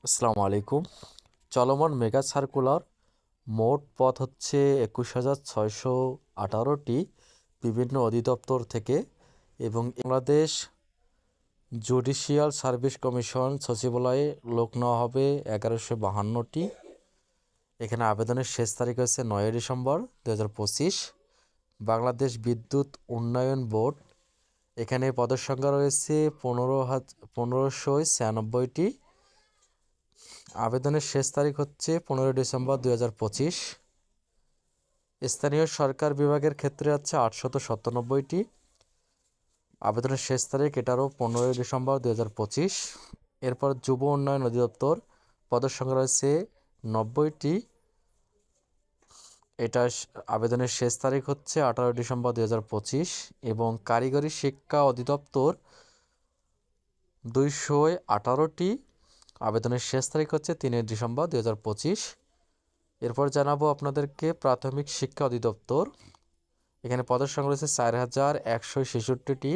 আসসালামু আলাইকুম। চলমান মেগা সার্কুলার মোট পদ হচ্ছে ২১,৬১৮টি বিভিন্ন অধিদপ্তর থেকে এবং বাংলাদেশ জুডিশিয়াল সার্ভিস কমিশন সচিবালয়ে লোক নেওয়া হবে ১১৫২টি। এখানে আবেদনের শেষ তারিখ হচ্ছে ৯ ডিসেম্বর ২০২৫। বাংলাদেশ বিদ্যুৎ উন্নয়ন বোর্ড, এখানে পদের সংখ্যা রয়েছে ১৫,১৫৯৬টি। আবেদনের শেষ তারিখ হচ্ছে ১৫ ডিসেম্বর ২০২৫। স্থানীয় সরকার বিভাগের ক্ষেত্রে আছে ৮৯৭টি। আবেদনের শেষ তারিখ এটারও ১৫ ডিসেম্বর ২০২৫। এরপর যুব উন্নয়ন অধিদপ্তর, পদের সংখ্যা রয়েছে ৯০টি। আবেদনের শেষ তারিখ হচ্ছে ১৮ ডিসেম্বর ২০২৫। এবং কারিগরি শিক্ষা অধিদপ্তর ২১৮টি। আবেদনের শেষ তারিখ হচ্ছে ৩ ডিসেম্বর ২০২৫। এরপর জানাবো আপনাদেরকে প্রাথমিক শিক্ষা অধিদপ্তর, এখানে পদের সংখ্যা রয়েছে ৪,১৬৬টি।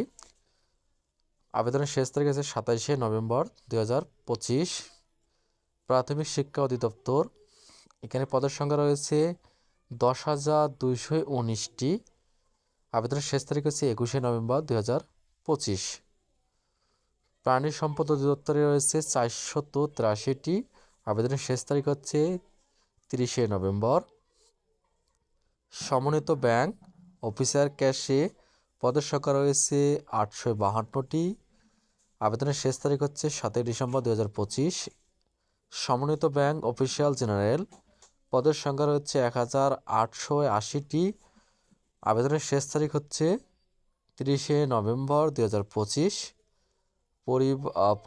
আবেদনের শেষ তারিখ আছে ২৭ নভেম্বর ২০২৫। প্রাথমিক শিক্ষা অধিদপ্তর, এখানে পদের সংখ্যা রয়েছে ১০,২১৯টি। আবেদনের শেষ তারিখ হচ্ছে ২১ নভেম্বর ২০২৫। প্রাণী সম্পদ অধিদপ্তরে রয়েছে ৪৮৩টি। আবেদনের শেষ তারিখ হচ্ছে ৩০ নভেম্বর। সমন্বিত ব্যাংক অফিসার ক্যাশে, পদের সংখ্যা রয়েছে ৮৫২টি। আবেদনের শেষ তারিখ হচ্ছে ৭ ডিসেম্বর ২০২৫। সমন্বিত ব্যাংক অফিসিয়াল জেনারেল, পদের সংখ্যা রয়েছে ১,৮৮০টি। আবেদনের শেষ তারিখ হচ্ছে ৩০ নভেম্বর ২০২৫।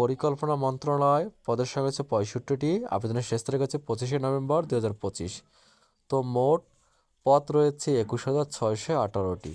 পরিকল্পনা মন্ত্রণালয়, পদের সংখ্যা হচ্ছে ৬৫টি। আবেদনের শেষ তারিখ হচ্ছে ২৫ নভেম্বর ২০২৫। তো মোট পদ রয়েছে ২১,৬১৮টি।